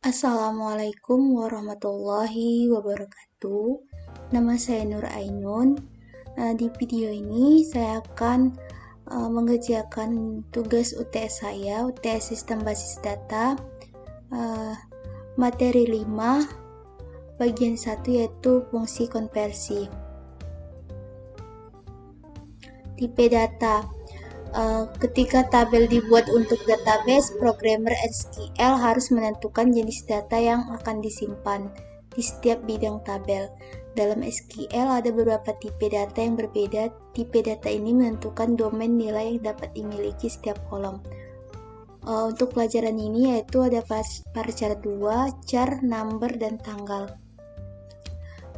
Assalamualaikum warahmatullahi wabarakatuh. Nama saya Nur Ainun. Di video ini saya akan mengerjakan tugas UTS saya, UTS Sistem Basis Data, materi 5, bagian 1 yaitu fungsi konversi. Tipe data. Ketika tabel dibuat untuk database, programmer SQL harus menentukan jenis data yang akan disimpan di setiap bidang tabel. Dalam SQL ada beberapa tipe data yang berbeda. Tipe data ini menentukan domain nilai yang dapat dimiliki setiap kolom. Untuk pelajaran ini yaitu ada varchar 2, char, number, dan tanggal.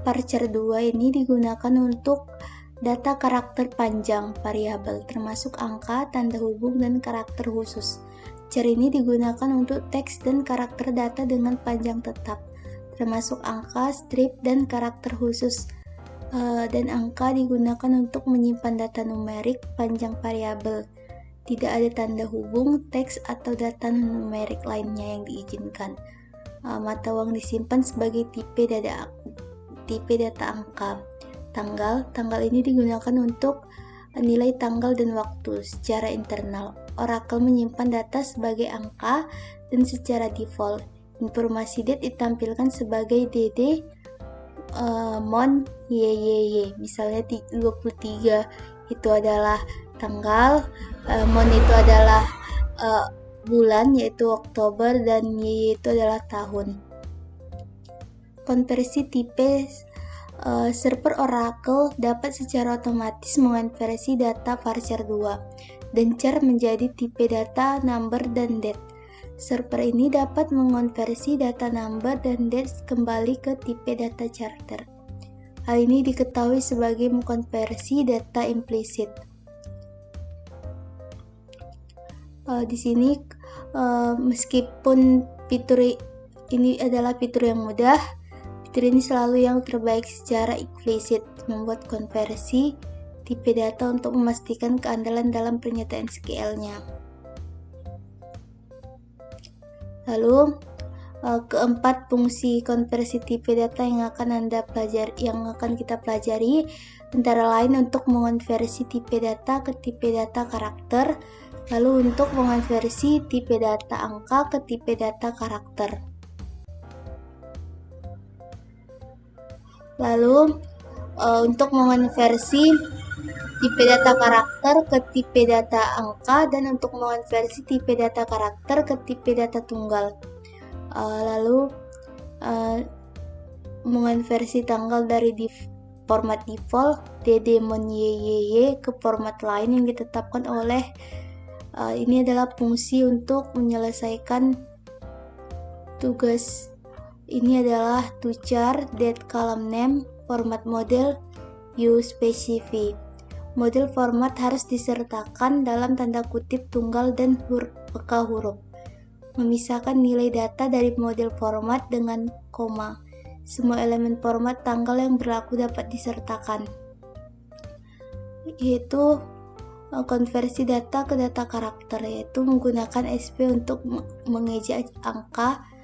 Varchar 2 ini digunakan untuk data karakter panjang, variabel, termasuk angka, tanda hubung, dan karakter khusus. Char ini digunakan untuk teks dan karakter data dengan panjang tetap, termasuk angka, strip, dan karakter khusus. Dan angka digunakan untuk menyimpan data numerik, panjang variabel. Tidak ada tanda hubung, teks, atau data numerik lainnya yang diizinkan. Mata uang disimpan sebagai tipe data angka. Tanggal ini digunakan untuk nilai tanggal dan waktu secara internal. Oracle menyimpan data sebagai angka dan secara default. Informasi date ditampilkan sebagai DD, mon, YYY. Misalnya 23 itu adalah tanggal, mon itu adalah bulan yaitu Oktober, dan YY itu adalah tahun. Konversi tipe server Oracle dapat secara otomatis mengonversi data varchar 2 dan char menjadi tipe data number dan date. Server ini dapat mengonversi data number dan date kembali ke tipe data charter. Hal ini diketahui sebagai mengkonversi data implisit. Di sini meskipun fitur ini adalah fitur yang mudah, fitur ini selalu yang terbaik secara implisit, membuat konversi tipe data untuk memastikan keandalan dalam pernyataan SQL-nya. Lalu keempat fungsi konversi tipe data yang akan kita pelajari antara lain untuk mengonversi tipe data ke tipe data karakter, lalu untuk mengonversi tipe data angka ke tipe data karakter. Lalu untuk mengonversi tipe data karakter ke tipe data angka, dan untuk mengonversi tipe data karakter ke tipe data tunggal. Lalu mengonversi tanggal dari format default DD mon YYY ke format lain yang ditetapkan oleh ini adalah fungsi untuk menyelesaikan tugas. Ini adalah to char, date column name, format model, uSpecific. Model format harus disertakan dalam tanda kutip tunggal dan peka huruf. Memisahkan nilai data dari model format dengan koma. Semua elemen format tanggal yang berlaku dapat disertakan. Yaitu konversi data ke data karakter, yaitu menggunakan SP untuk mengeja angka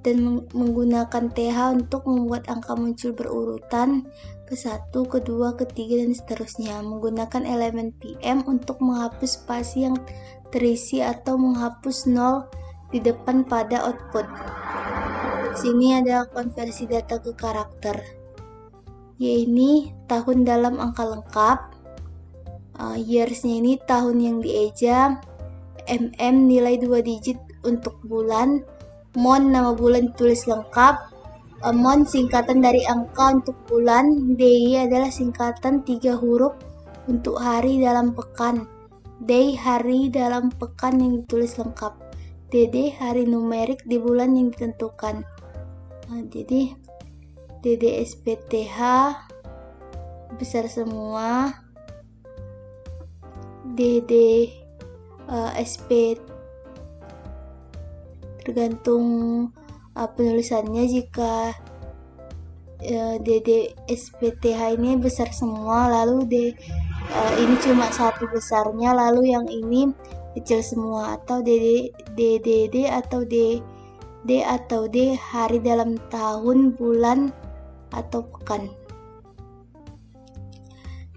dan menggunakan TH untuk membuat angka muncul berurutan ke-1, ke-2, ke-3, dan seterusnya. Menggunakan elemen PM untuk menghapus spasi yang terisi atau menghapus 0 di depan pada output. Sini ada konversi data ke karakter. Ini tahun dalam angka lengkap. Years-nya ini tahun yang dieja. Nilai 2 digit untuk bulan. Mon nama bulan tulis lengkap. Mon singkatan dari angka untuk bulan. DY adalah singkatan 3 huruf untuk hari dalam pekan. Day hari dalam pekan yang ditulis lengkap. DD hari numerik di bulan yang ditentukan. Jadi DD SPTH besar semua. DD SP tergantung penulisannya. Jika DD SPTH ini besar semua, lalu ini cuma satu besarnya, lalu yang ini kecil semua, atau DDD atau D atau D hari dalam tahun, bulan, atau pekan.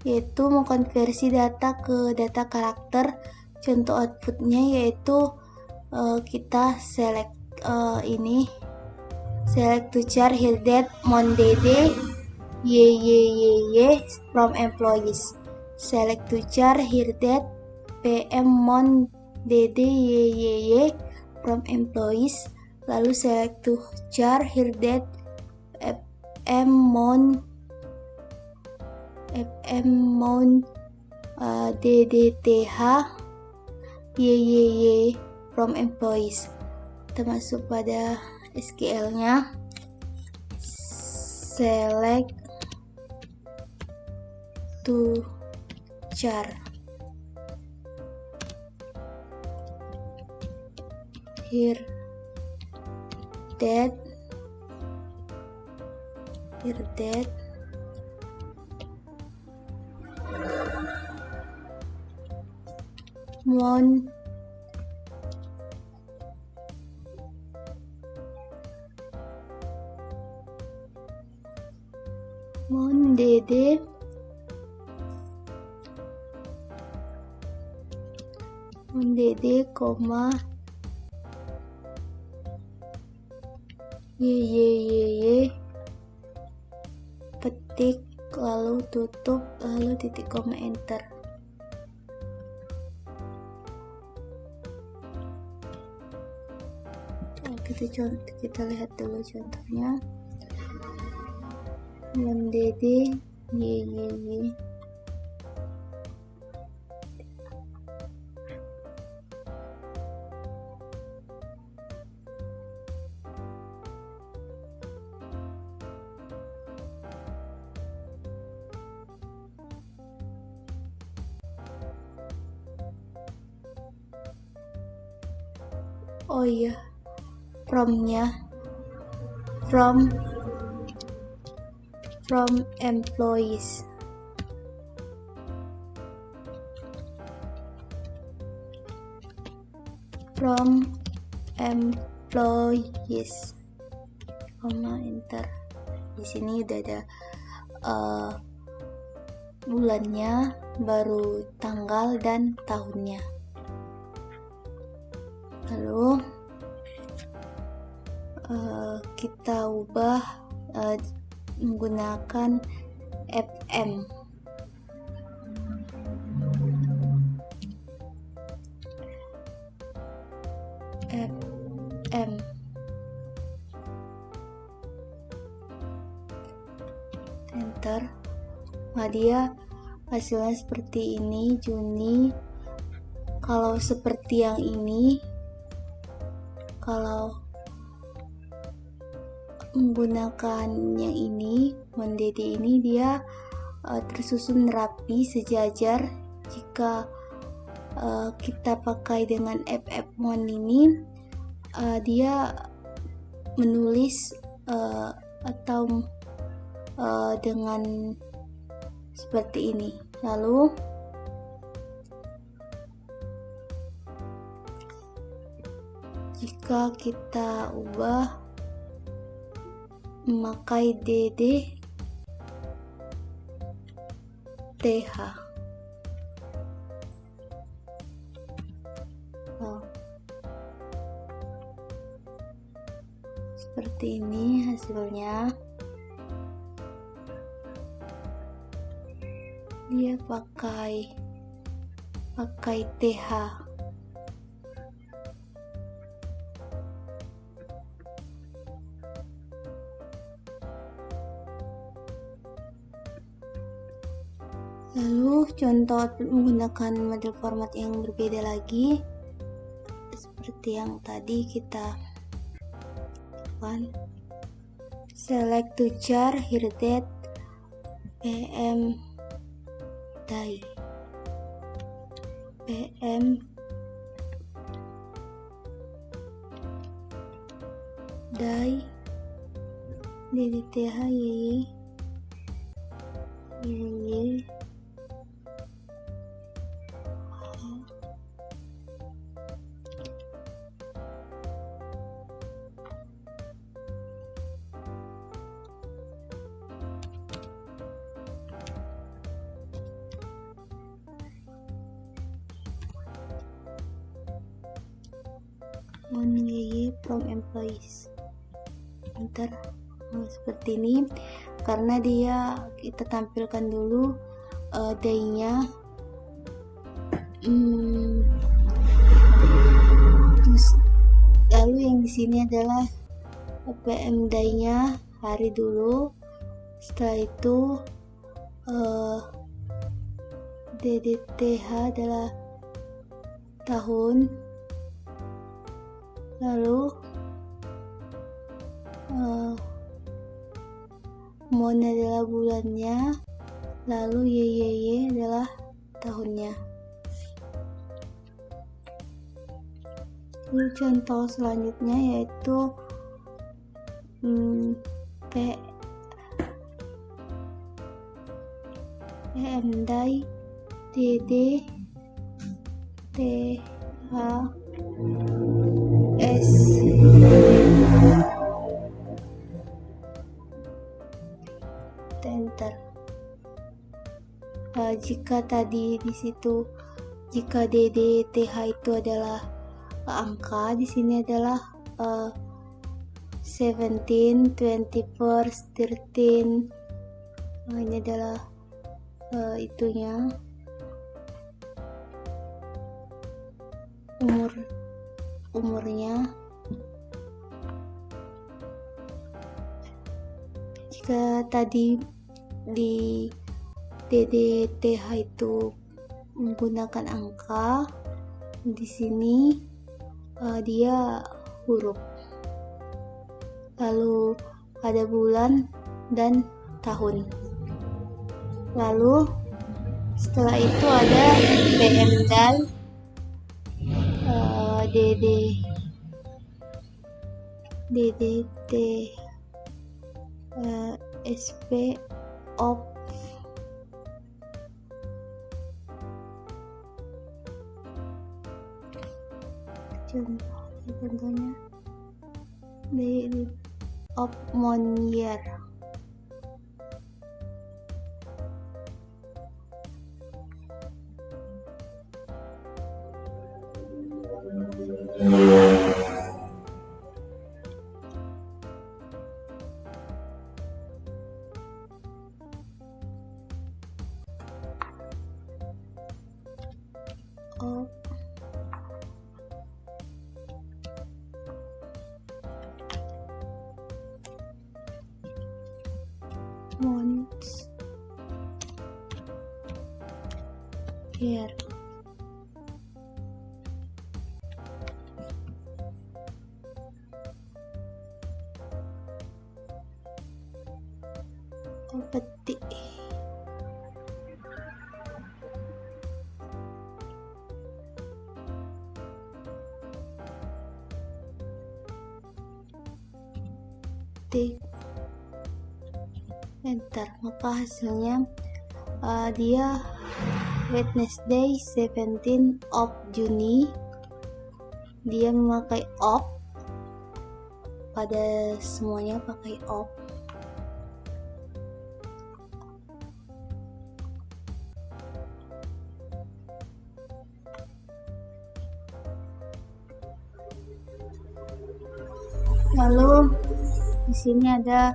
Yaitu mengkonversi data ke data karakter. Contoh outputnya yaitu kita select select to char here date mondede y from employees. Select to char here date pm mondede y from employees. Lalu select to char here date fm mon ddth y from employees. Kita masuk pada SQL-nya. Select to char here date mondede y petik lalu tutup lalu titik koma enter. Kita lihat dulu contohnya. mondede y oh iya, from-nya from employees. From employees, koma enter. Di sini udah ada bulannya, baru tanggal dan tahunnya. Lalu kita ubah menggunakan fm. Enter. Nah, dia hasilnya seperti ini, Juni. Kalau seperti yang ini, kalau menggunakan yang ini, mondede ini, dia tersusun rapi sejajar. Jika kita pakai dengan ffmon ini, dia menulis atau dengan seperti ini. Lalu jika kita ubah memakai ddth, seperti ini hasilnya. Dia pakai th. Lalu contoh menggunakan model format yang berbeda lagi, seperti yang tadi kita lakukan. Select to char here date pm day ddth y YY from employees. Ntar seperti ini karena kita tampilkan dulu day-nya. Terus lalu yang di sini adalah PM day-nya, hari dulu. Setelah itu DDTH adalah tahun, lalu month adalah bulannya, lalu YYY adalah tahunnya. Lalu contoh selanjutnya yaitu PM day DD TH S. Enter. Jika tadi di situ, jika DDTH itu adalah angka, di sini adalah 17, 21st, 13. Ini adalah itunya, umurnya. Jika tadi di DDTH itu menggunakan angka, di sini dia huruf. Lalu ada bulan dan tahun. Lalu setelah itu ada PM day DDT SP of contohnya of month year. Of months year. Petik. Enter, maka hasilnya dia Wednesday 17 of Juni. Dia memakai of, pada semuanya pakai of. Lalu di sini ada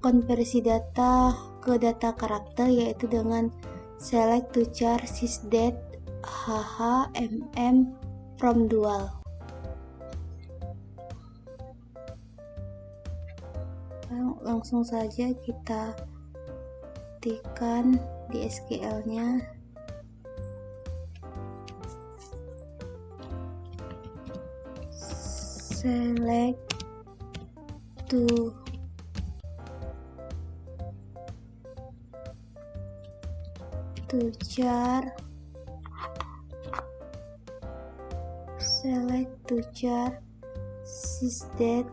konversi data ke data karakter, yaitu dengan select to char sysdate HH from dual. Langsung saja kita ketikkan di SQL-nya. Select to char, select to char sysdate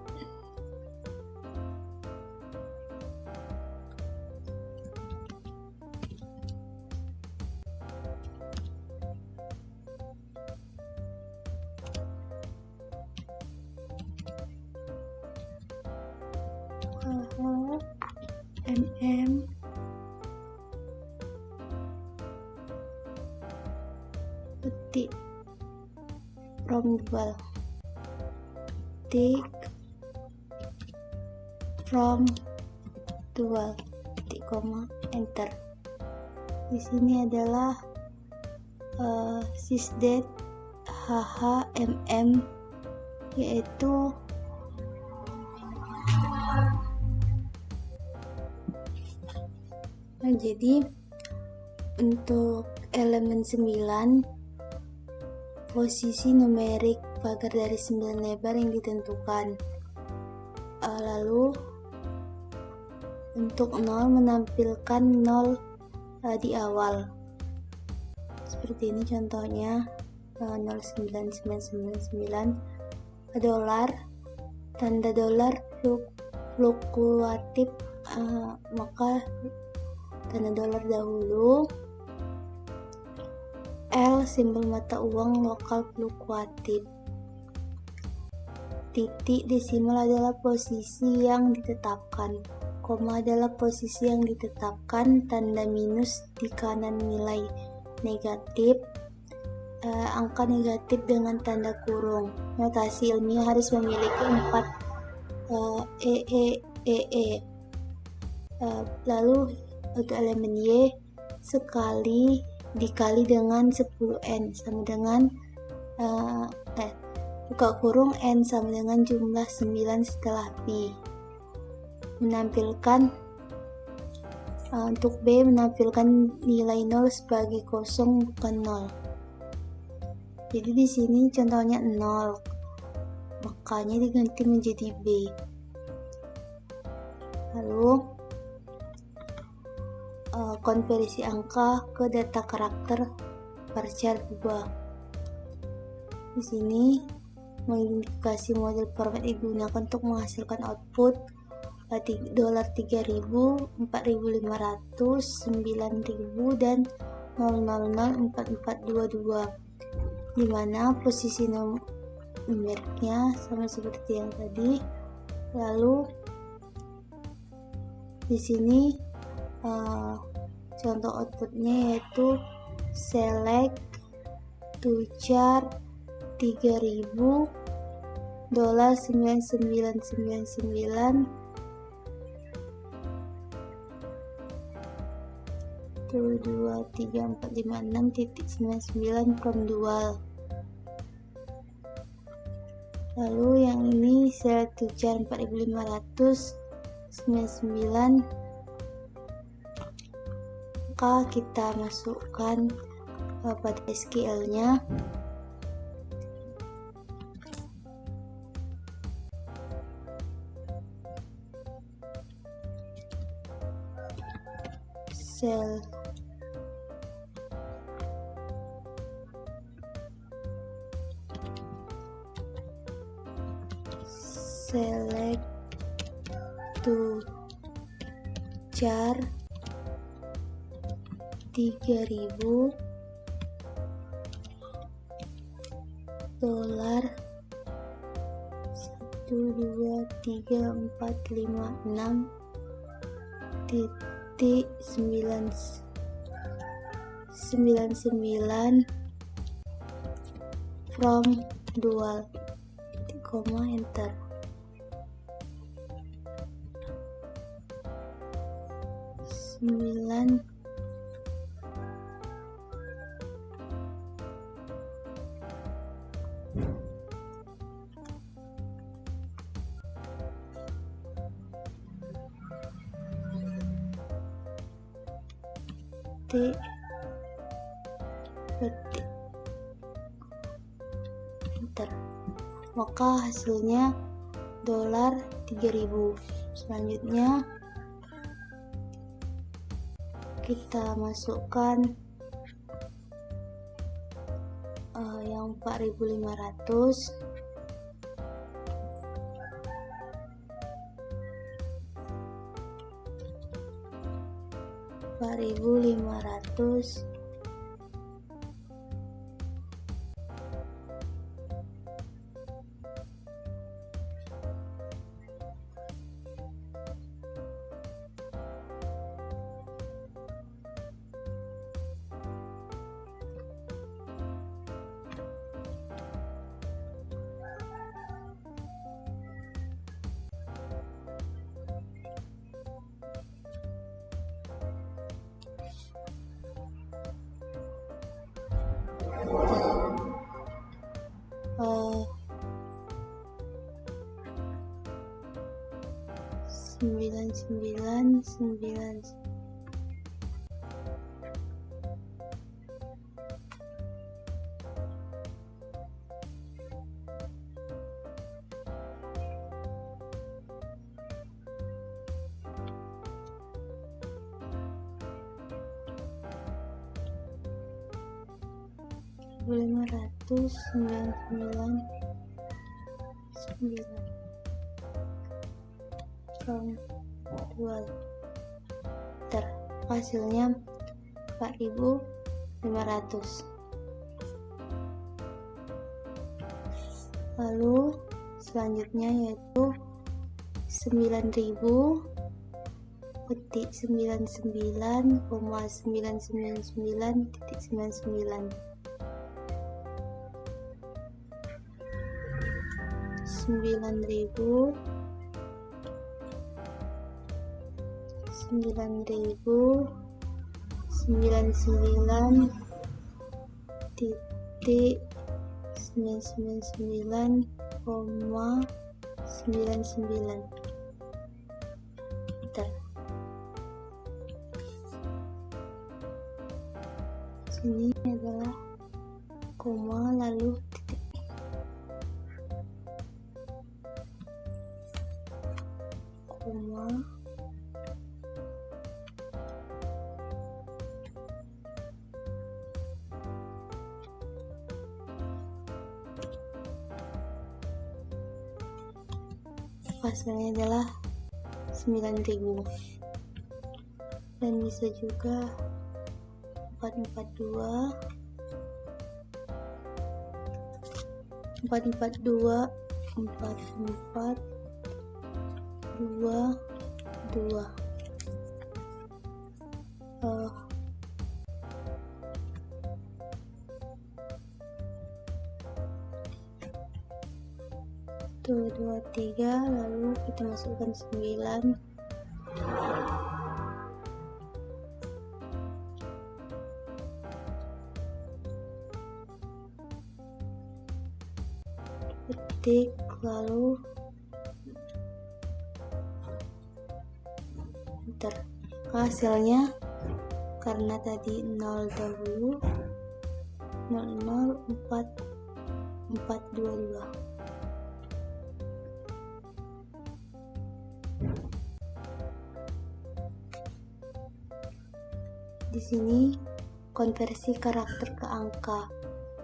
petik from dual. titik from dual titik koma enter. Di sini adalah sysdate HHMM, yaitu jadi untuk elemen 9, posisi numerik pagar dari 9 lebar yang ditentukan. Lalu untuk 0 menampilkan 0 di awal. Seperti ini contohnya, 0,9999 dolar, tanda dolar fluktuatif, maka tanda dolar dahulu. L simbol mata uang lokal fluktuatif. Titik desimal adalah posisi yang ditetapkan. Koma adalah posisi yang ditetapkan. Tanda minus di kanan nilai negatif. Angka negatif dengan tanda kurung. Notasi ilmiah harus memiliki 4 lalu untuk elemen Y, sekali dikali dengan 10N sama dengan buka kurung N sama dengan jumlah 9 setelah Pi. Menampilkan untuk B menampilkan nilai 0 sebagai kosong bukan 0. Jadi di sini contohnya 0, makanya diganti menjadi B. Lalu konversi angka ke data karakter varchar 2. Di sini mengidentifikasi model format digunakan untuk menghasilkan output $3.000, 4.500, 9.000, dan 0004422, di mana posisi numeriknya sama seperti yang tadi. Lalu di sini contoh outputnya yaitu select to char 3.000 $9999 23456.99 from dual. Lalu yang ini select to char 4599, maka kita masukkan pada SQL nya select to char 3.000 dolar 12346.99 from dual, koma enter. Enter. Maka hasilnya dolar 3.000. Selanjutnya kita masukkan yang 4.500, 9999. Hasilnya 4.500. Lalu selanjutnya yaitu 9.000 petik 99,999.99 9.000 99.999,99. Sini adalah koma lalu titik. Koma hasilnya adalah 9.000, dan bisa juga 442 442 4422. Tuh 23, lalu kita masukkan 9. Petik, lalu enter. Hasilnya karena tadi 0 dahulu 00422. Di sini konversi karakter ke angka.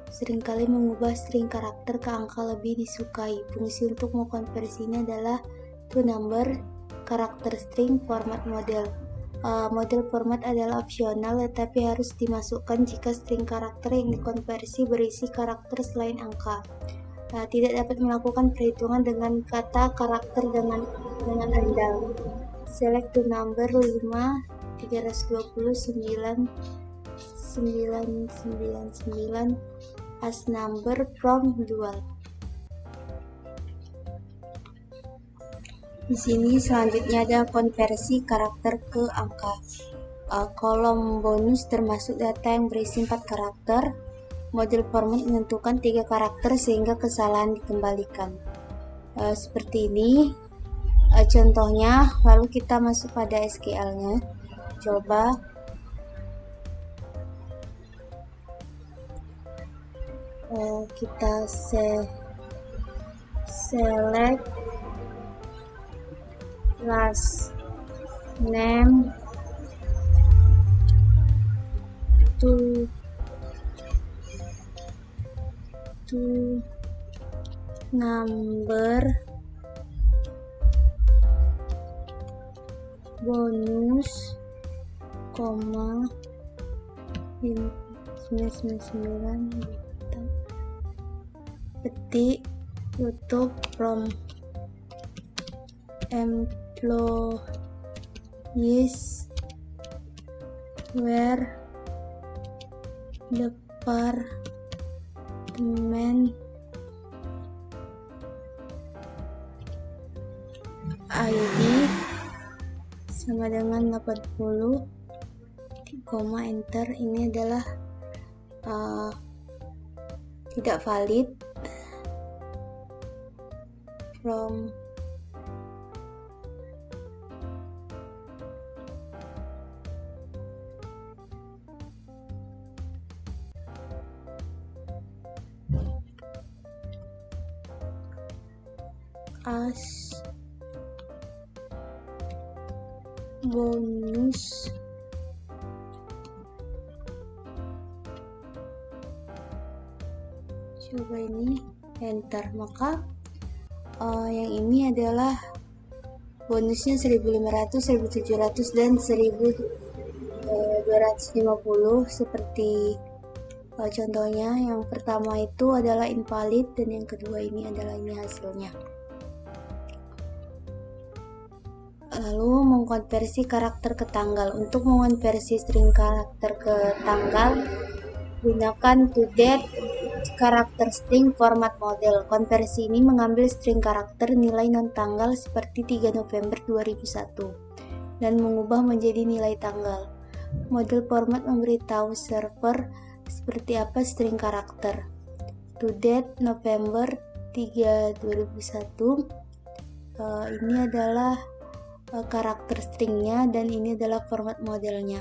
Seringkali mengubah string karakter ke angka lebih disukai. Fungsi untuk mengkonversinya adalah to number, karakter string, format model. Model format adalah opsional tetapi harus dimasukkan jika string karakter yang dikonversi berisi karakter selain angka. Tidak dapat melakukan perhitungan dengan kata karakter dengan andal. Select to number 5 329 999 as number from dual. Di sini selanjutnya ada konversi karakter ke angka. Kolom bonus termasuk data yang berisi 4 karakter. Model format menentukan 3 karakter sehingga kesalahan dikembalikan. Seperti ini contohnya. Lalu kita masuk pada SQL-nya. Coba kita select last name to number bonus, 999 petik YouTube from employees where department ID sama dengan 80, koma enter. Ini adalah tidak valid. From as bonus coba ini enter, maka yang ini adalah bonusnya 1500, 1700 dan 1250 seperti contohnya. Yang pertama itu adalah invalid dan yang kedua ini adalah ini hasilnya. Lalu mengkonversi karakter ke tanggal. Untuk mengonversi string karakter ke tanggal, gunakan toDate karakter string format model. Konversi ini mengambil string karakter nilai non-tanggal seperti 3 November 2001 dan mengubah menjadi nilai tanggal. Model format memberitahu server seperti apa string karakter. toDate November 3 2001, ini adalah karakter stringnya dan ini adalah format modelnya.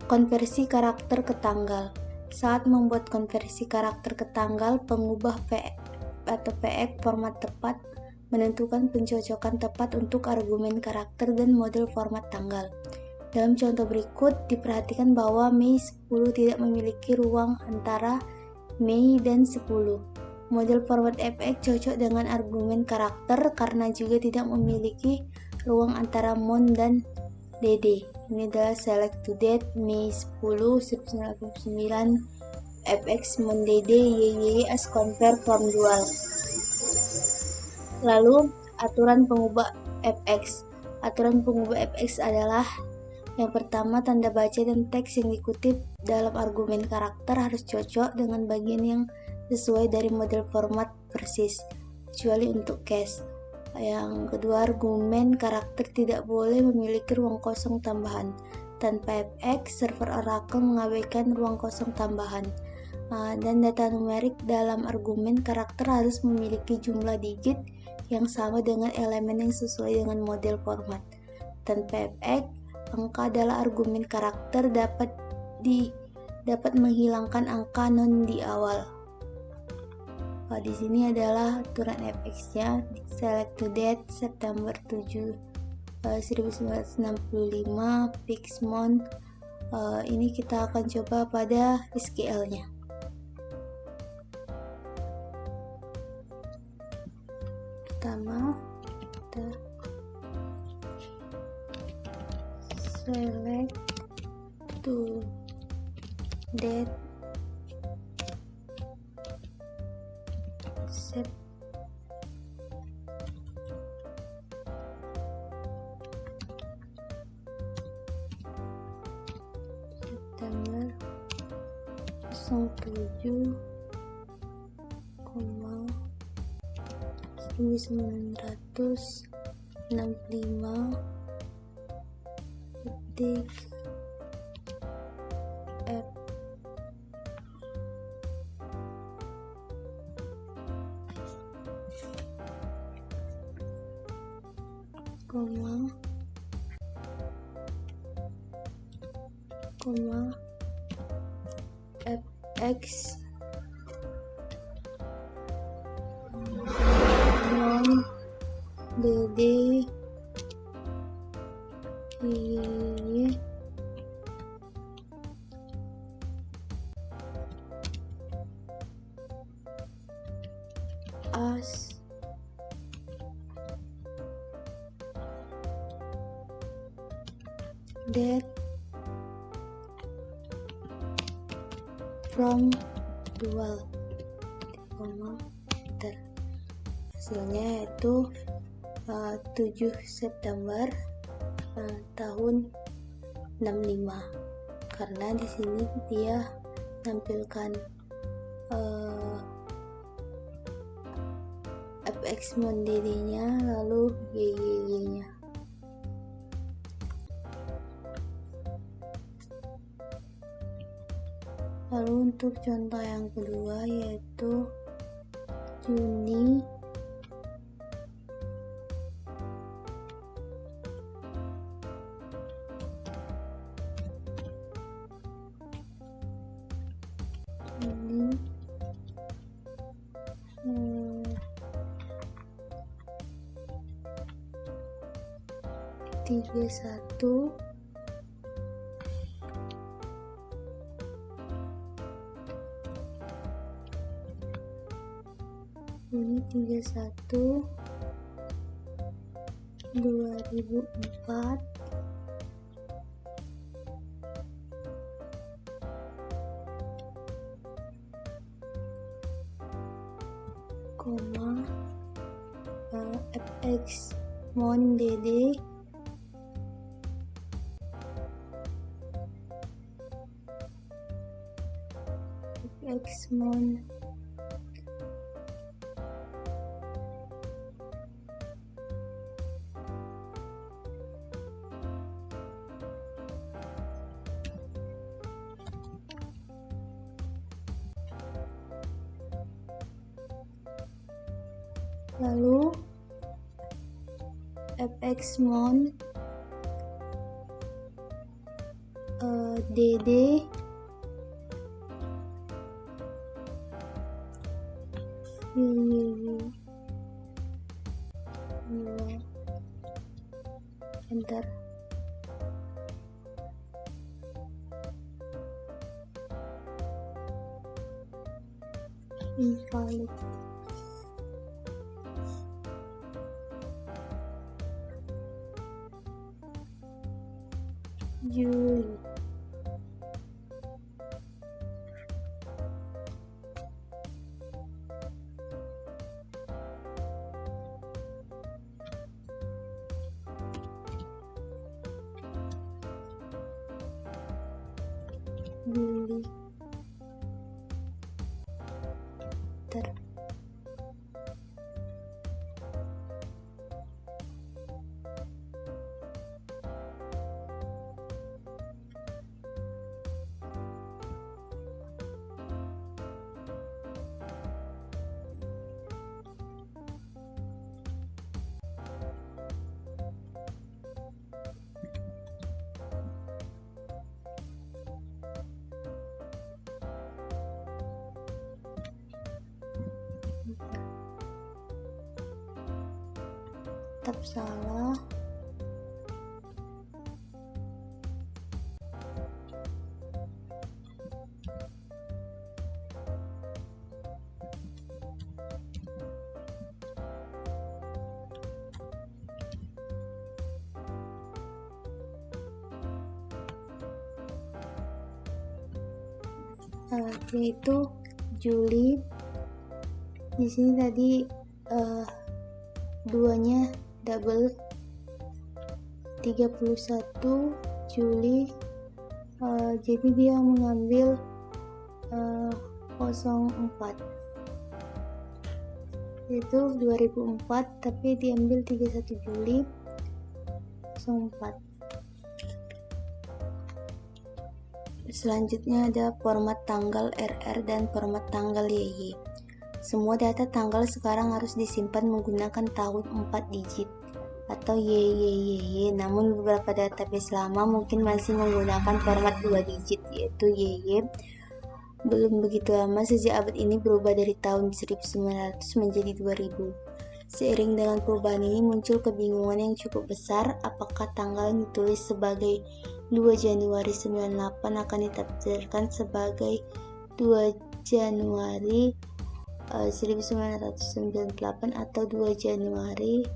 Konversi karakter ke tanggal. Saat membuat konversi karakter ke tanggal, pengubah PX format tepat menentukan pencocokan tepat untuk argumen karakter dan model format tanggal. Dalam contoh berikut, diperhatikan bahwa Mei 10 tidak memiliki ruang antara Mei dan 10. Model format FX cocok dengan argumen karakter karena juga tidak memiliki ruang antara Mon dan DD. Ini adalah select toDate Mei 10 1989 FX Mon DD YY as compare from dual. Lalu aturan pengubah FX. Aturan pengubah FX adalah yang pertama, tanda baca dan teks yang dikutip dalam argumen karakter harus cocok dengan bagian yang sesuai dari model format persis, kecuali untuk case. Yang kedua, argumen karakter tidak boleh memiliki ruang kosong tambahan. Tanpa FX, server Oracle mengabaikan ruang kosong tambahan. Dan data numerik dalam argumen karakter harus memiliki jumlah digit yang sama dengan elemen yang sesuai dengan model format. Tanpa FX, angka adalah argumen karakter dapat menghilangkan angka non di awal. Di sini adalah aturan FX-nya. Select toDate September 7 1965 Pixmon. Ini kita akan coba pada SQL-nya. Pertama, kita select toDate September 07, 1965 ketik F FX non DD as that from dual, hasilnya yaitu 7 September tahun 65, karena di sini dia tampilkan FX Mon DD-nya lalu YYY-nya. Lalu untuk contoh yang kedua yaitu Juni 31 Juni 31 2004 koma FX Mon DD FX Mon lalu FX Mon DD enter invalid Juli tetap salah. Yaitu Juli. Di sini tadi duanya double 31 Juli, jadi dia mengambil 04 itu 2004 tapi diambil 31 Juli 04. Selanjutnya ada format tanggal RR dan format tanggal YY. Semua data tanggal sekarang harus disimpan menggunakan tahun 4 digit atau YYYY. Namun beberapa database lama mungkin masih menggunakan format 2 digit yaitu YY. Belum begitu lama sejak abad ini berubah dari tahun 1900 menjadi 2000. Seiring dengan perubahan ini muncul kebingungan yang cukup besar, apakah tanggal yang ditulis sebagai 2 Januari 98 akan ditafsirkan sebagai 2 Januari 1998 atau 2 Januari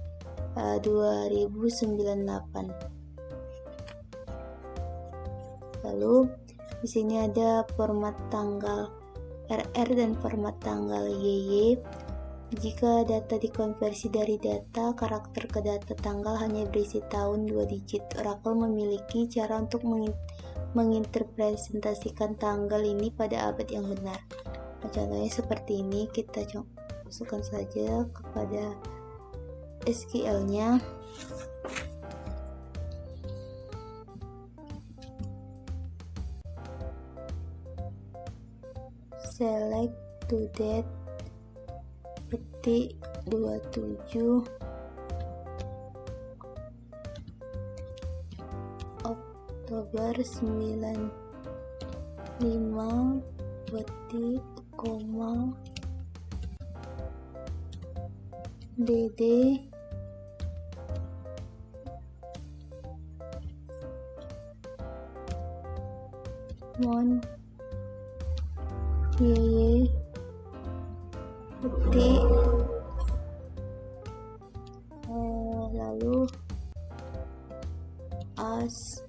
2098. Lalu di sini ada format tanggal RR dan format tanggal YY. Jika data dikonversi dari data karakter ke data tanggal hanya berisi tahun 2 digit, Oracle memiliki cara untuk menginterpretasikan tanggal ini pada abad yang benar. Nah, contohnya seperti ini, kita masukkan saja kepada SQL-nya. Select to date petik 27 Oktober 95 petik koma DD Mon YY petik lalu as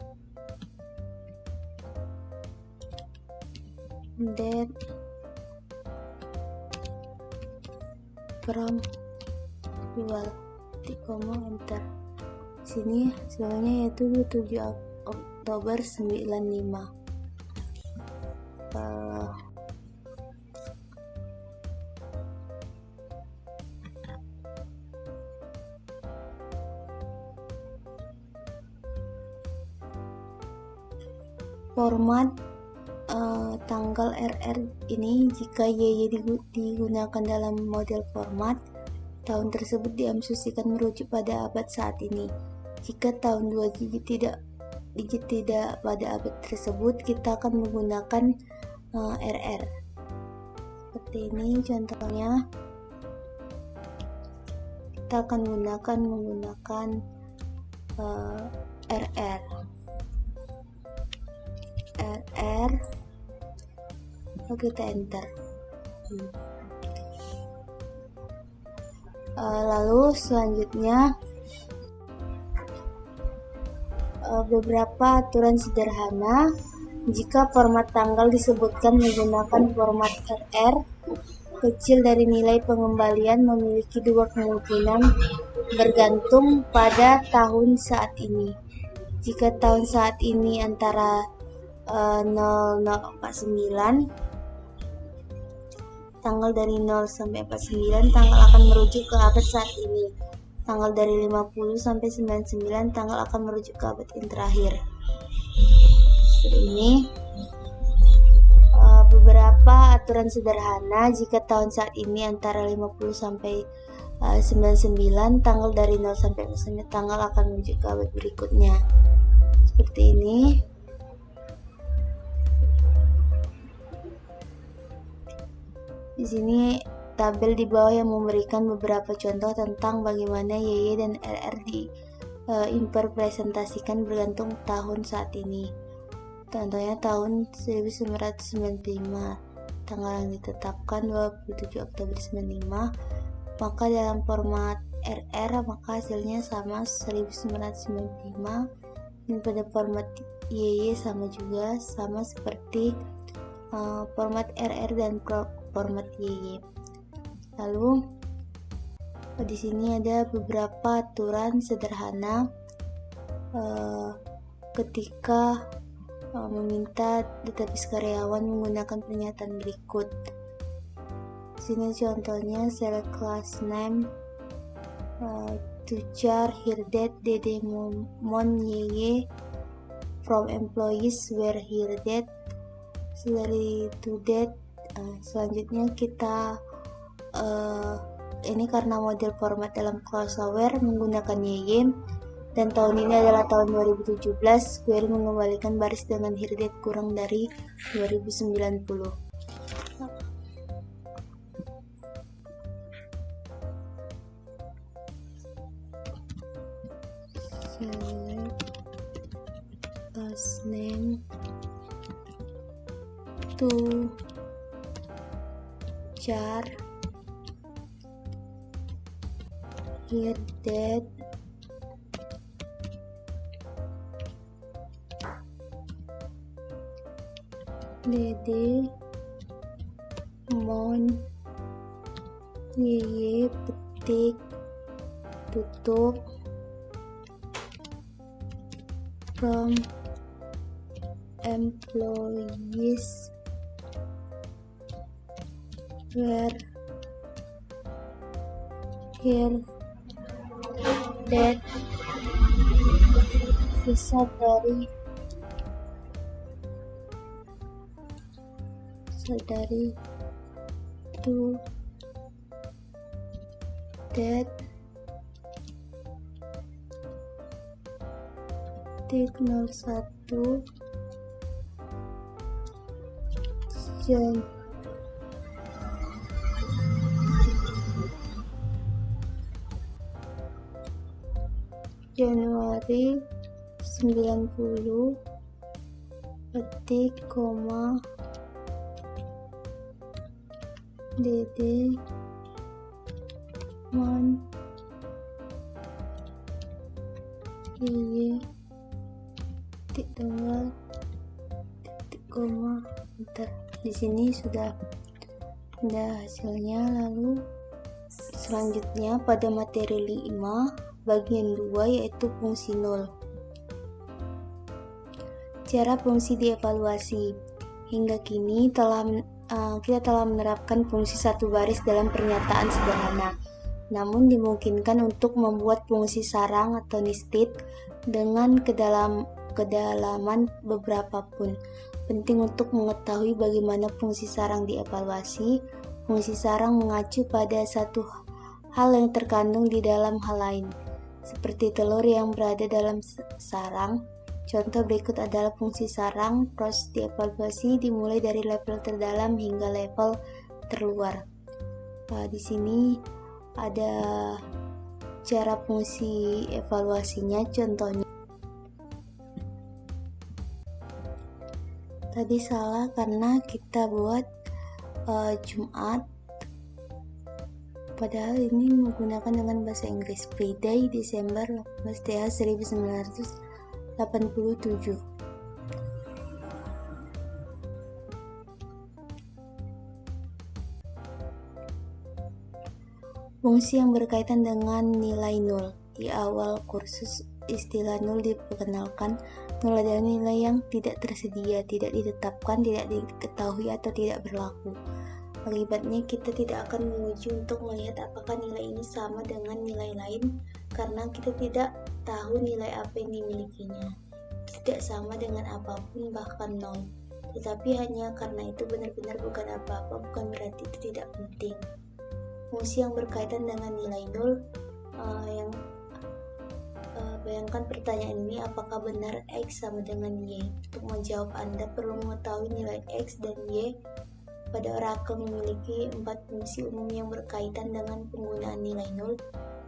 that from jual titik koma enter. Sini hasilnya yaitu 7 Oktober 95. Format tanggal RR ini jika YY digunakan dalam model format, tahun tersebut diasumsikan merujuk pada abad saat ini. Jika tahun 2 digit tidak pada abad tersebut, kita akan menggunakan RR. Seperti ini contohnya. Kita akan menggunakan RR. Lalu kita enter. Lalu selanjutnya beberapa aturan sederhana. Jika format tanggal disebutkan menggunakan format RR, kecil dari nilai pengembalian memiliki 2 kemungkinan bergantung pada tahun saat ini. Jika tahun saat ini antara 0049, tanggal dari 0 sampai 49 tanggal akan merujuk ke abad saat ini. Tanggal dari 50 sampai 99 tanggal akan merujuk ke abad yang terakhir. Seperti ini. Beberapa aturan sederhana. Jika tahun saat ini antara 50 sampai 99, tanggal dari 0 sampai 99 tanggal akan merujuk ke abad berikutnya. Seperti ini. Di sini tabel di bawah yang memberikan beberapa contoh tentang bagaimana YY dan RR diinterpretasikan bergantung tahun saat ini. Contohnya tahun 1995, tanggal yang ditetapkan 27 Oktober 95, maka dalam format RR maka hasilnya sama 1995, dan pada format YY sama juga, sama seperti format RR dan format YY. Lalu di sini ada beberapa aturan sederhana ketika meminta database karyawan menggunakan pernyataan berikut. Di sini contohnya select class name to char here date Dede Mon YY from employees where here date salary to date. Selanjutnya kita ini karena model format dalam class aware menggunakan YY dan tahun ini adalah tahun 2017, query mengembalikan baris dengan here date kurang dari 2090. Select class name to char here date Dede Mon YY petik tutup from employees where here that bisa dari to that date 01 Januari 90 petik, koma, Dede, Man, Iye, titik tunggal, titik koma. Bentar, di sini sudah hasilnya. Lalu selanjutnya pada materi 5 bagian 2 yaitu fungsi 0. Cara fungsi dievaluasi. Hingga kini kita telah menerapkan fungsi satu baris dalam pernyataan sederhana. Namun dimungkinkan untuk membuat fungsi sarang atau nested dengan kedalaman beberapa pun. Penting untuk mengetahui bagaimana fungsi sarang dievaluasi. Fungsi sarang mengacu pada satu hal yang terkandung di dalam hal lain, seperti telur yang berada dalam sarang. Contoh berikut adalah fungsi sarang. Proses dievaluasi dimulai dari level terdalam hingga level terluar. Di sini ada cara fungsi evaluasinya. Contohnya, tadi salah karena kita buat Jumat, padahal ini menggunakan dengan bahasa Inggris. Friday, Desember 18 TH 1987. Fungsi yang berkaitan dengan nilai nol. Di awal kursus, istilah nol diperkenalkan. Nol adalah nilai yang tidak tersedia, tidak ditetapkan, tidak diketahui, atau tidak berlaku. Akibatnya kita tidak akan menguji untuk melihat apakah nilai ini sama dengan nilai lain, karena kita tidak tahu nilai apa yang dimilikinya. Tidak sama dengan apapun, bahkan nol. Tetapi hanya karena itu benar-benar bukan apa-apa, bukan berarti itu tidak penting. Fungsi yang berkaitan dengan nilai nol, bayangkan pertanyaan ini, apakah benar X sama dengan Y? Untuk menjawab, Anda perlu mengetahui nilai X dan Y pada orakel memiliki 4 fungsi umum yang berkaitan dengan penggunaan nilai nol.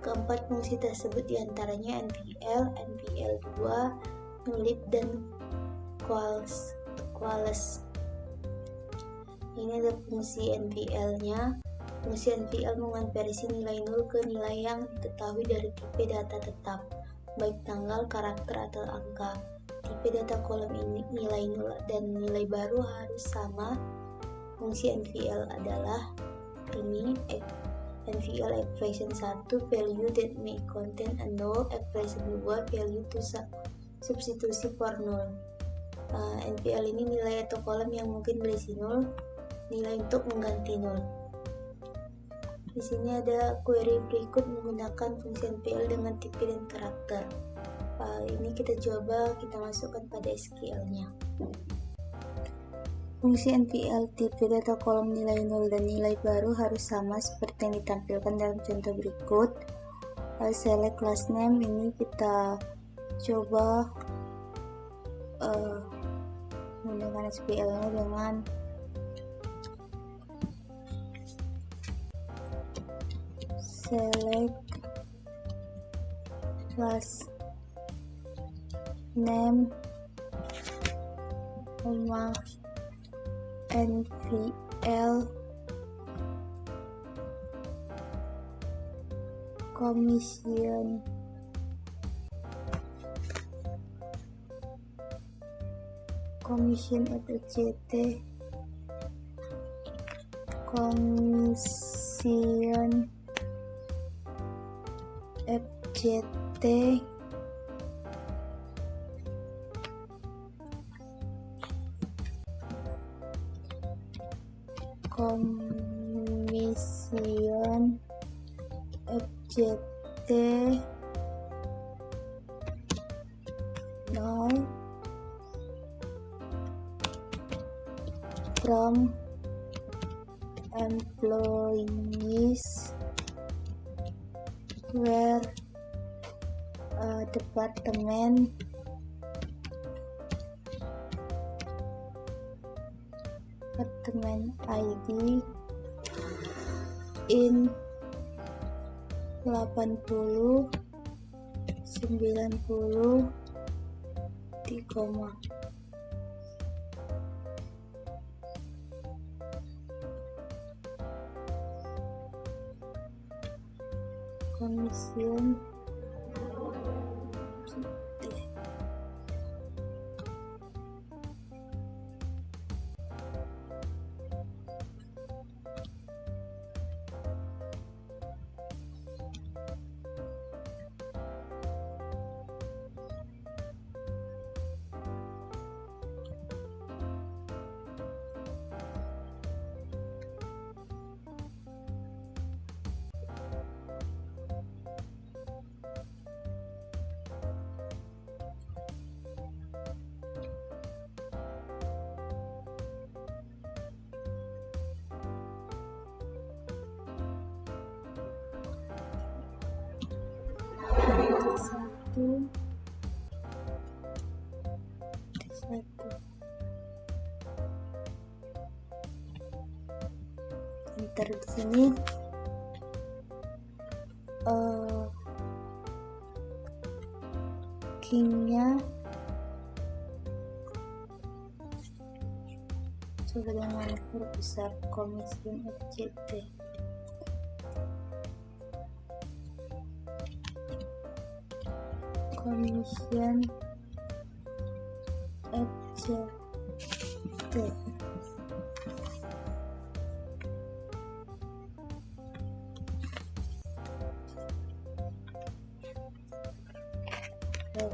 Keempat fungsi tersebut diantaranya NPL, NPL2, nulip, dan quales. Ini ada fungsi NPL-nya. Fungsi NPL mengonversi nilai nol ke nilai yang diketahui dari tipe data tetap, baik tanggal, karakter, atau angka. Tipe data kolom ini nilai nol dan nilai baru harus sama. Fungsi NPL adalah ini: NPL expression 1, value that may contain a null, expression 2, value to substitusi for null. NPL ini nilai atau kolom yang mungkin berisi nol, nilai untuk mengganti nol. Di sini ada query berikut menggunakan fungsi NPL dengan tipe dan karakter. Ini kita coba kita masukkan pada SQL-nya. Fungsi NPL tipe data kolom nilai nol dan nilai baru harus sama seperti yang ditampilkan dalam contoh berikut. Select class name, ini kita coba menggunakan SQL-nya dengan select class name, NPL commission FJT commission FJT komision FJT now from employees where department ID in 80 90 di koma. Komision satu. Enter di sini. Kingnya coba dengan huruf besar komision FJT. Komision FJT.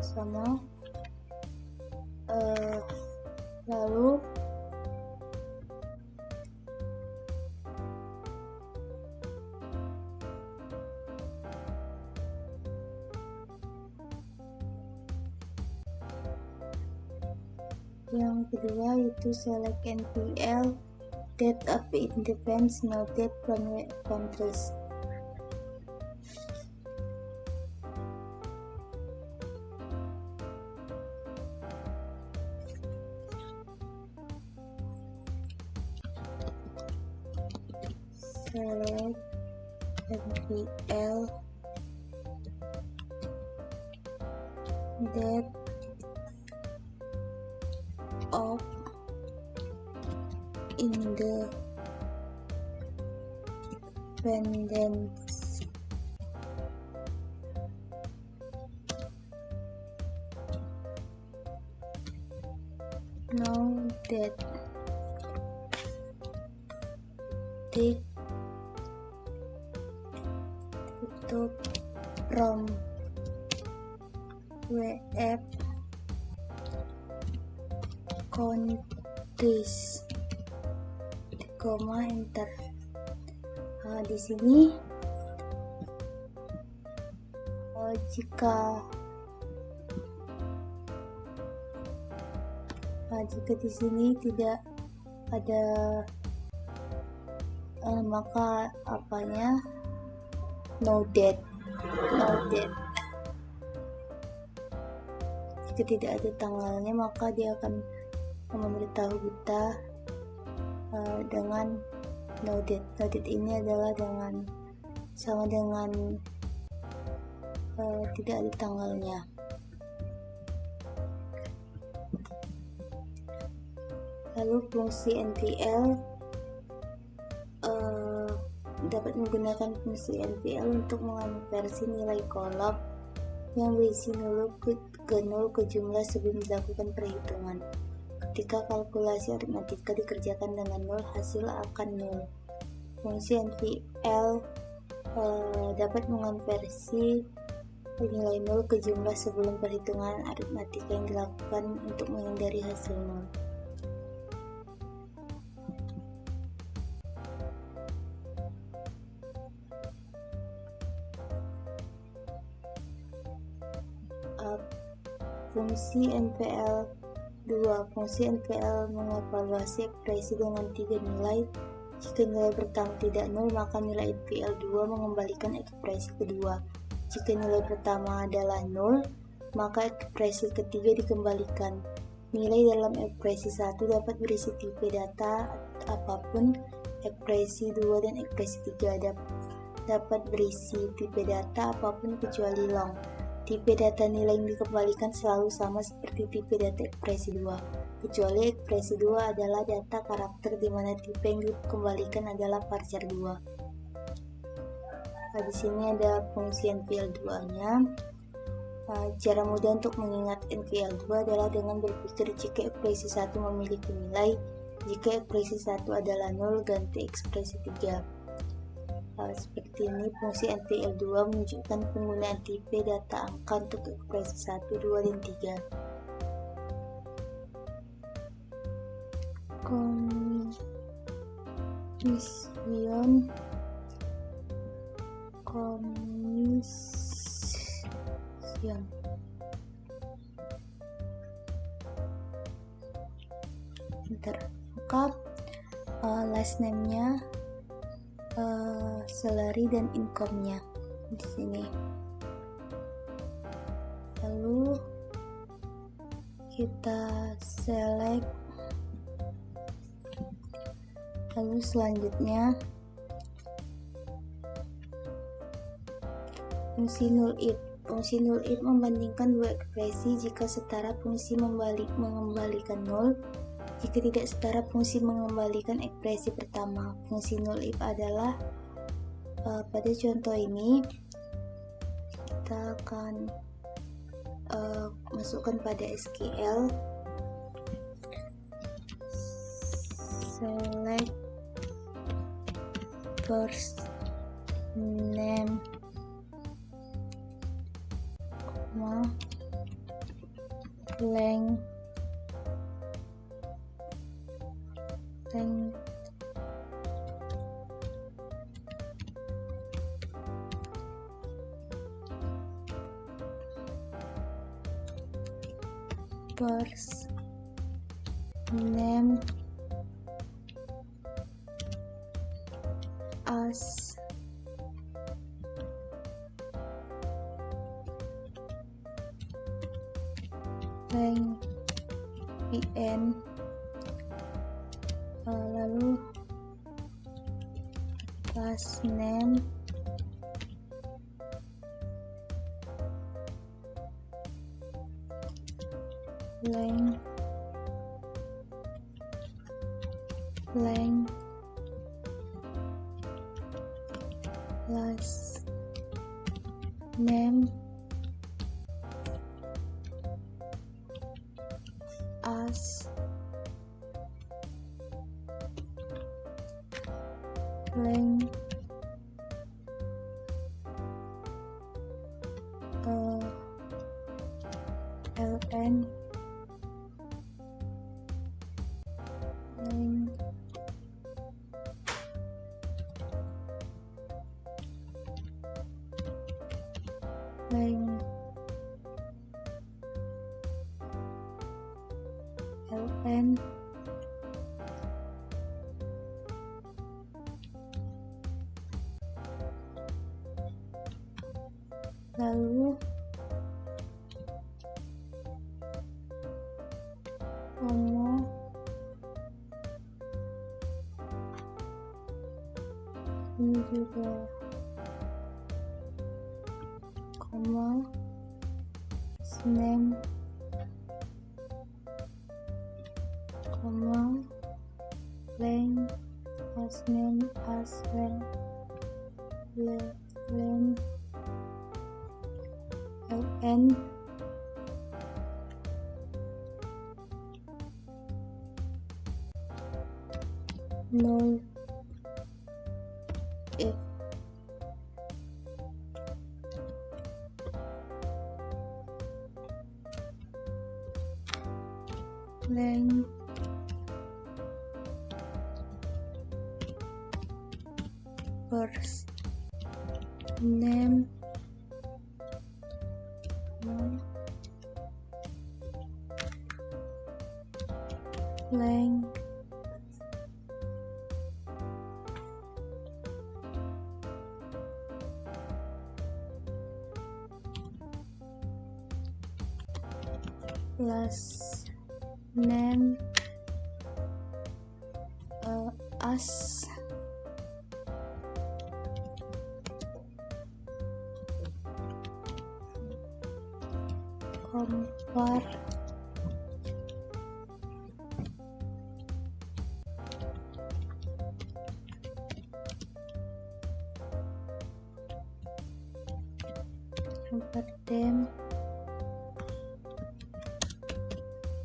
Sama lalu yang kedua yaitu select NPL date of independence noted from countries. Select NPL date of independence now that take tutup from WF countries, koma enter. Di sini jika di sini tidak ada maka apanya no date. Jika tidak ada tanggalnya maka dia akan memberitahu kita dengan no date. No date ini adalah sama dengan tidak ada tanggalnya. Lalu fungsi NPL dapat menggunakan fungsi NPL untuk mengonversi nilai kolom yang berisi nol ke jumlah sebelum dilakukan perhitungan. Ketika kalkulasi aritmatika dikerjakan dengan nol, hasil akan nol. Fungsi NPL dapat mengonversi nilai nol ke jumlah sebelum perhitungan aritmatika yang dilakukan untuk menghindari hasil nol. Fungsi NPL 2. Fungsi NPL mengevaluasi ekspresi dengan 3 nilai. Jika nilai pertama tidak nol, maka nilai NPL 2 mengembalikan ekspresi kedua. Jika nilai pertama adalah nol, maka ekspresi ketiga dikembalikan. Nilai dalam ekspresi 1 dapat berisi tipe data apapun. Ekspresi 2 dan ekspresi 3 dapat berisi tipe data apapun kecuali long. Tipe data nilai yang dikembalikan selalu sama seperti tipe data ekspresi 2, kecuali ekspresi 2 adalah data karakter di mana tipe yang dikembalikan adalah varchar 2. Nah, di sini ada fungsi NPL2-nya. Cara mudah untuk mengingat NPL2 adalah dengan berpikir jika ekspresi 1 memiliki nilai, jika ekspresi 1 adalah 0, ganti ekspresi 3. Seperti ini, fungsi NPL2 menunjukkan penggunaan tipe data angka untuk ekspresi 1, 2, dan 3. Komision lengkap, last name-nya, salary dan income-nya di sini. Lalu kita select. Lalu selanjutnya fungsi null if. Fungsi null if membandingkan dua ekspresi jika setara fungsi mengembalikan 0, jika tidak setara fungsi mengembalikan ekspresi pertama. Fungsi null if adalah pada contoh ini kita akan masukkan pada SQL, select first name, length first name as length pn, lalu last name length last name as length ln length ln lalu ini juga name, length, last name as length ln null if length first name length last name as compare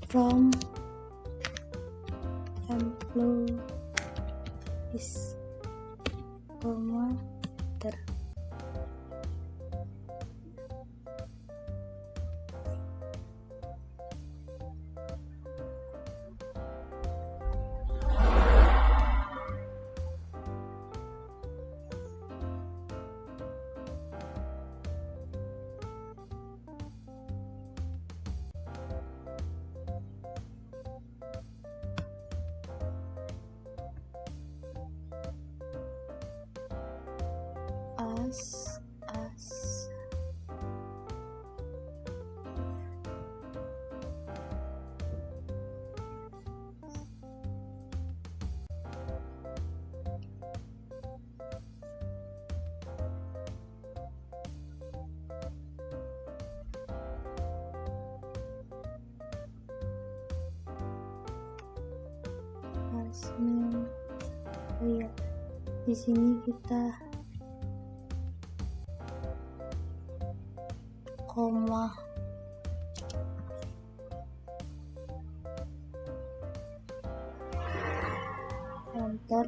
from employees, ter. As oh ya, di sini kita koma enter.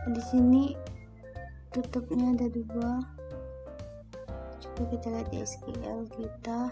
Di sini tutupnya ada 2. Coba kita lihat di SQL kita.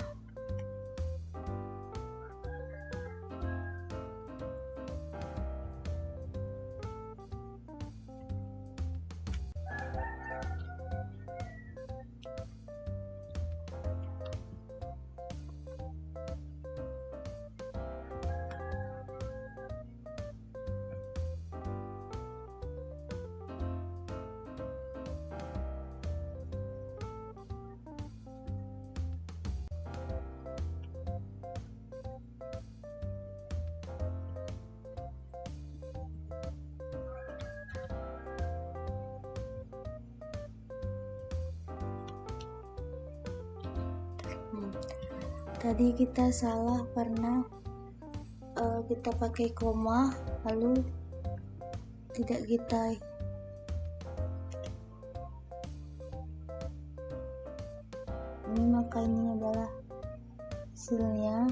Tadi kita salah karena kita pakai koma lalu tidak kita ini, maka ini adalah hasilnya.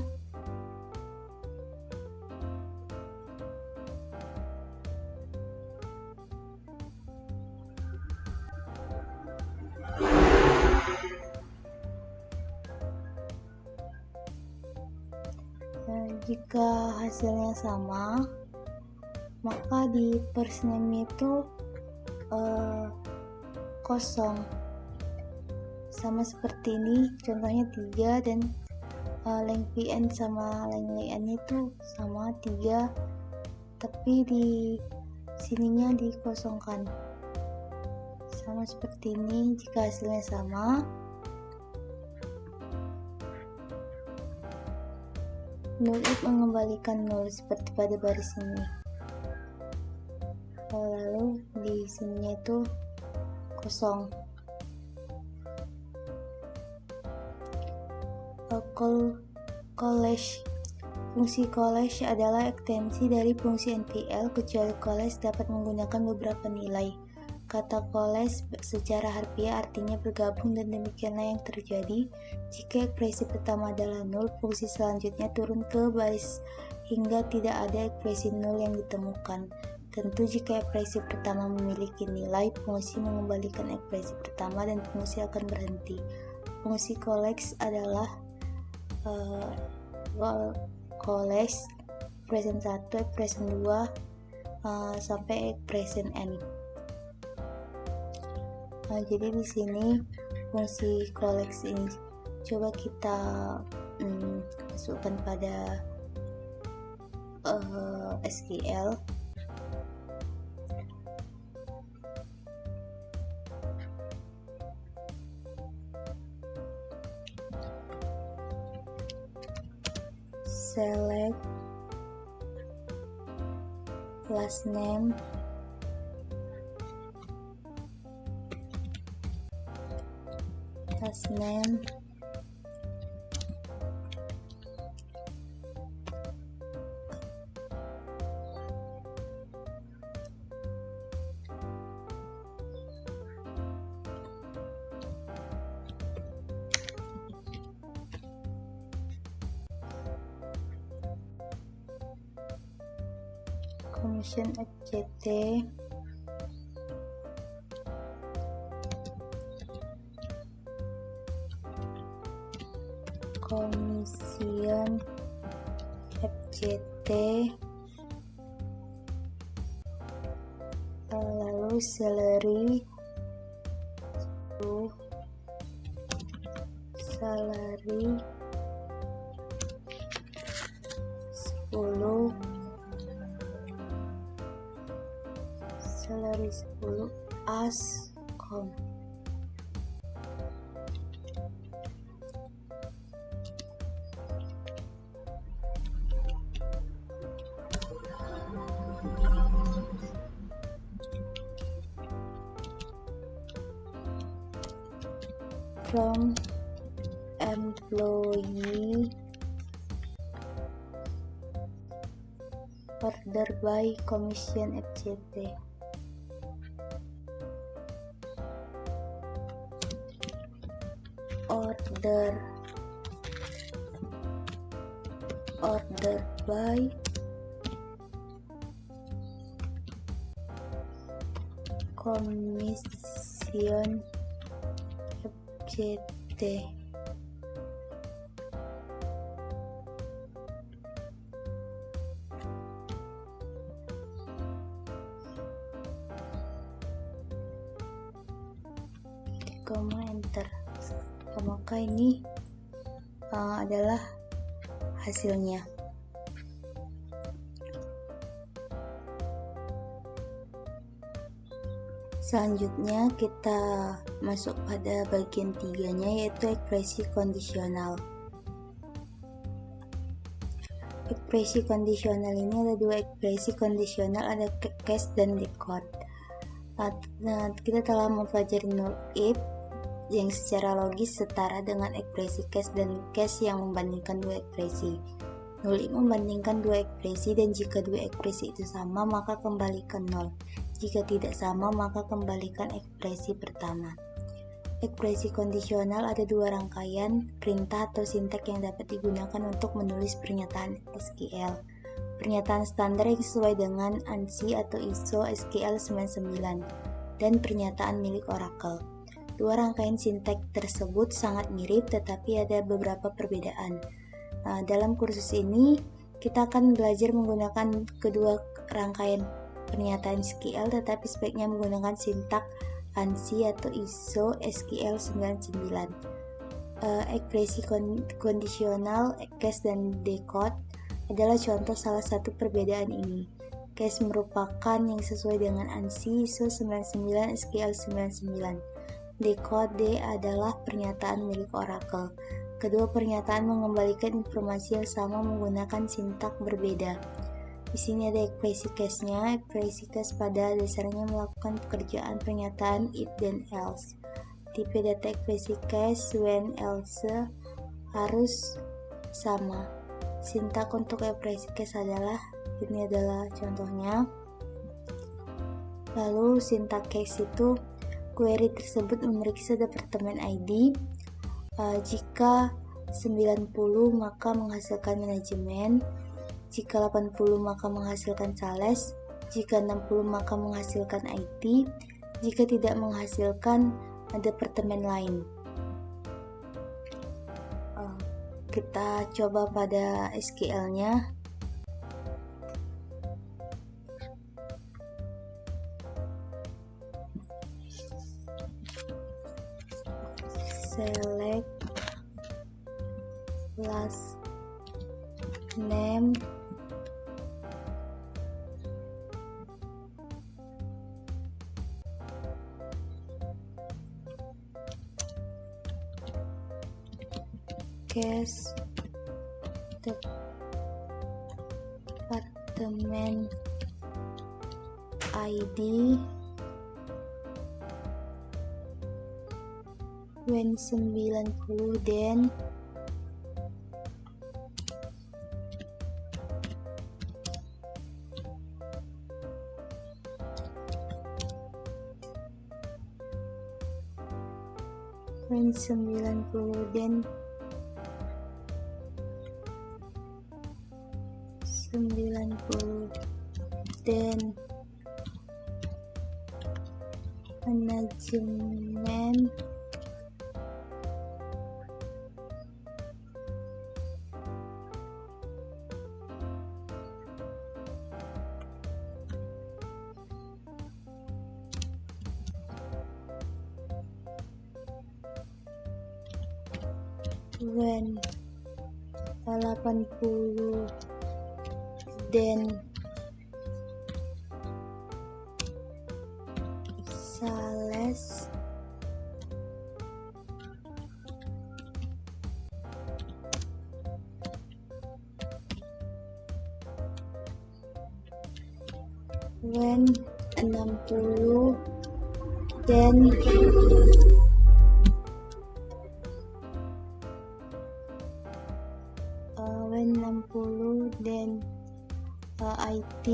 Jika hasilnya sama, maka di first name itu kosong, sama seperti ini contohnya 3, dan length pn sama length ln itu sama 3, tapi di sininya dikosongkan, sama seperti ini. Jika hasilnya sama, null if mengembalikan null seperti pada baris ini. Lalu di sininya itu kosong. Collage. Fungsi collage adalah ekstensi dari fungsi NPL, kecuali collage dapat menggunakan beberapa nilai. Kata collage secara harfiah artinya bergabung, dan demikianlah yang terjadi. Jika ekspresi pertama adalah nol, fungsi selanjutnya turun ke baris hingga tidak ada ekspresi nol yang ditemukan. Tentu jika ekspresi pertama memiliki nilai, fungsi mengembalikan ekspresi pertama dan fungsi akan berhenti. Fungsi collage adalah collage expression 1, expression 2 sampai expression n. Jadi di sini fungsi collect ini coba kita masukkan pada SQL. select last name, commission FJT, lalu salary 10, as com. From employee, order by commission FJT. Order by commission FJT. Koma enter. Maka ini adalah hasilnya. Selanjutnya kita masuk pada bagian 3-nya, yaitu ekspresi kondisional. Ekspresi kondisional ini ada dua ekspresi kondisional, ada case dan decode. Nah, kita telah mempelajari null if yang secara logis setara dengan ekspresi case dan case yang membandingkan dua ekspresi. Null if membandingkan dua ekspresi, dan jika dua ekspresi itu sama maka kembalikan nol. Jika tidak sama maka kembalikan ekspresi pertama. Ekspresi kondisional ada dua rangkaian perintah atau sintak yang dapat digunakan untuk menulis pernyataan SQL. Pernyataan standar yang sesuai dengan ANSI atau ISO SQL 99 dan pernyataan milik Oracle. Dua rangkaian sintak tersebut sangat mirip tetapi ada beberapa perbedaan. Dalam kursus ini kita akan belajar menggunakan kedua rangkaian pernyataan SQL tetapi sebaiknya menggunakan sintak ANSI atau ISO SQL 99. Ekspresi kondisional, case dan decode adalah contoh salah satu perbedaan ini. Case merupakan yang sesuai dengan ANSI ISO 99 SQL 99. Decode adalah pernyataan milik Oracle. Kedua pernyataan mengembalikan informasi yang sama menggunakan sintak berbeda. Di sini ada ekspresi case-nya. Ekspresi case pada dasarnya melakukan pekerjaan pernyataan if dan else. Tipe data ekspresi case when else harus sama. Sintak untuk ekspresi case adalah, ini adalah contohnya. Lalu sintak case itu, query tersebut memiliki departemen ID. Jika 90 maka menghasilkan manajemen, jika 80 maka menghasilkan sales, jika 60 maka menghasilkan IT, jika tidak menghasilkan departemen lain. Kita coba pada SQL-nya. Select last name, case, departemen ID when 90 then when 90 then 90 then manajemen when 80 then sales when 60 then when 60 then IT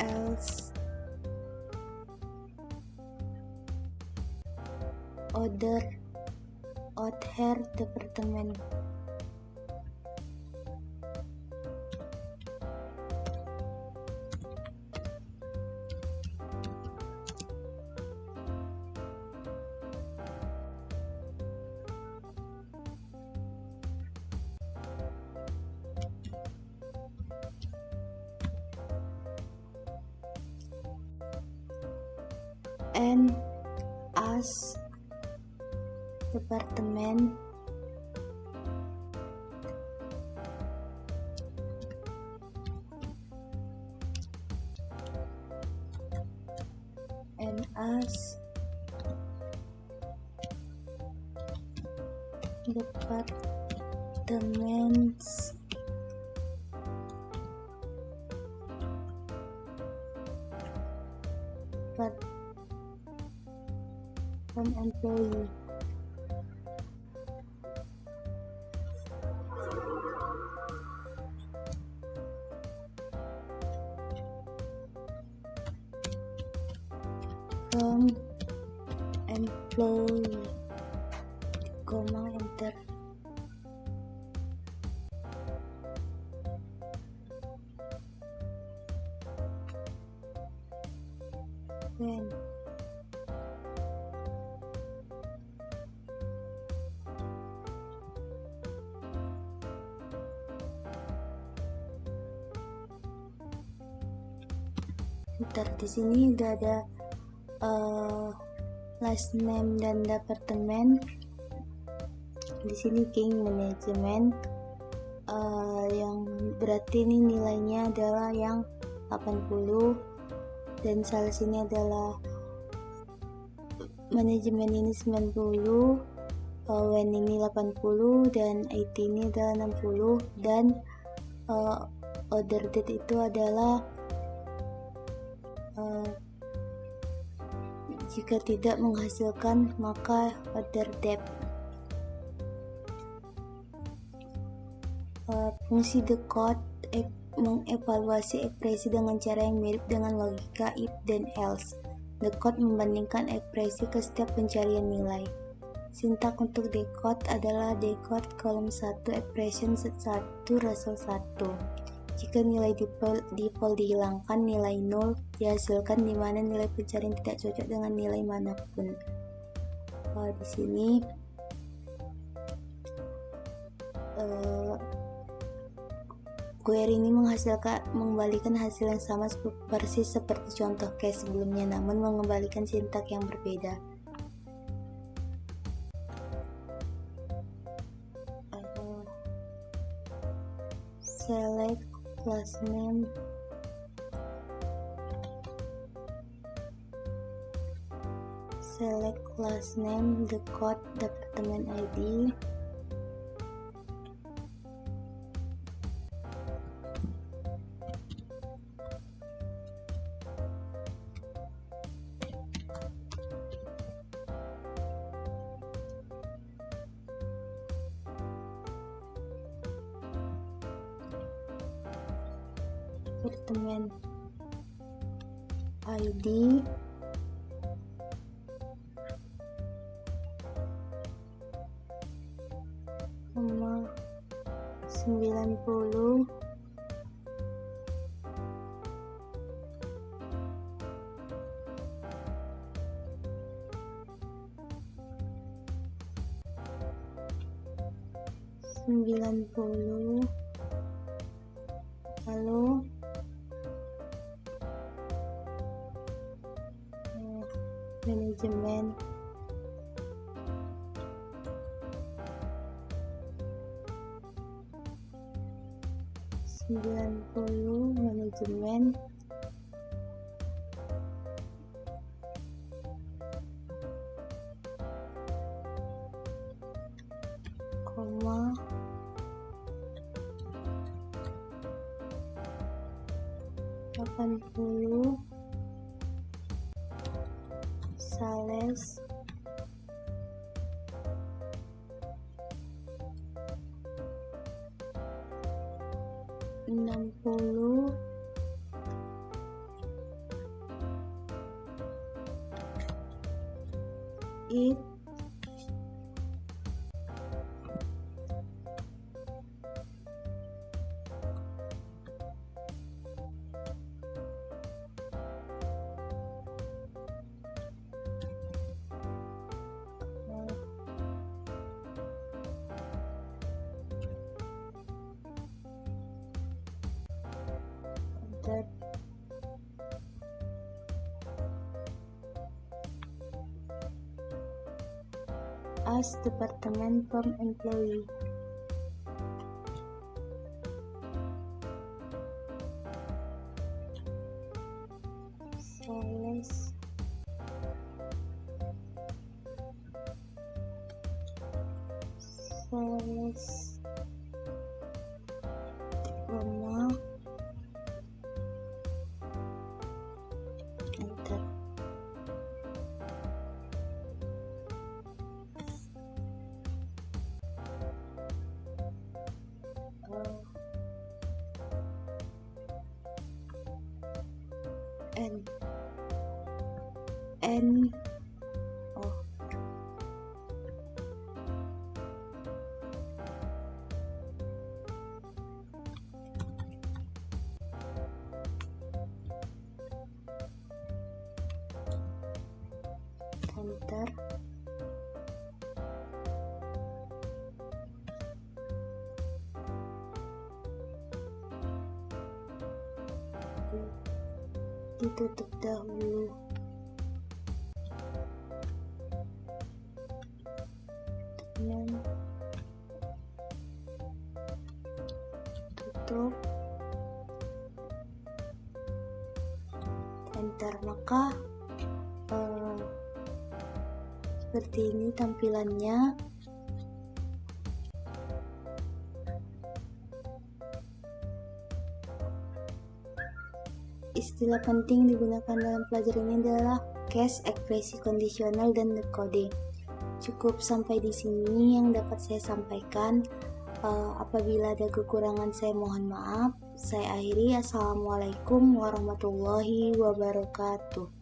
else other department and as departemen and as departments but from employee from employee enter when ntar di sini udah ada last name dan departemen. Di sini King Management yang berarti ini nilainya adalah yang 80 dan sales ini adalah manajemen ini 90, when ini 80 dan IT ini adalah 60 dan order date itu adalah jika tidak menghasilkan maka order date. Fungsi the code mengevaluasi ekspresi dengan cara yang mirip dengan logika if dan else. The code membandingkan ekspresi ke setiap pencarian nilai. Sintak untuk decode adalah decode kolom 1 expression 1 result 1. Jika nilai default dihilangkan, nilai 0 dihasilkan di mana nilai pencarian tidak cocok dengan nilai manapun. Di sini query ini mengembalikan hasil yang sama persis seperti contoh case sebelumnya, namun mengembalikan sintak yang berbeda. Select class name class name, the code, department ID, department ID, nomor 90, lalu manajemen, manajemen, koma, sales, it, that, as department from employee, sales, koma, enter. N oh enter. Ditutup dahulu. Dan tutup, enter. Maka seperti ini tampilannya. Istilah penting digunakan dalam pelajaran ini adalah case, ekspresi kondisional, dan decoding. Cukup sampai di sini yang dapat saya sampaikan. Apabila ada kekurangan saya mohon maaf. Saya akhiri. Assalamualaikum warahmatullahi wabarakatuh.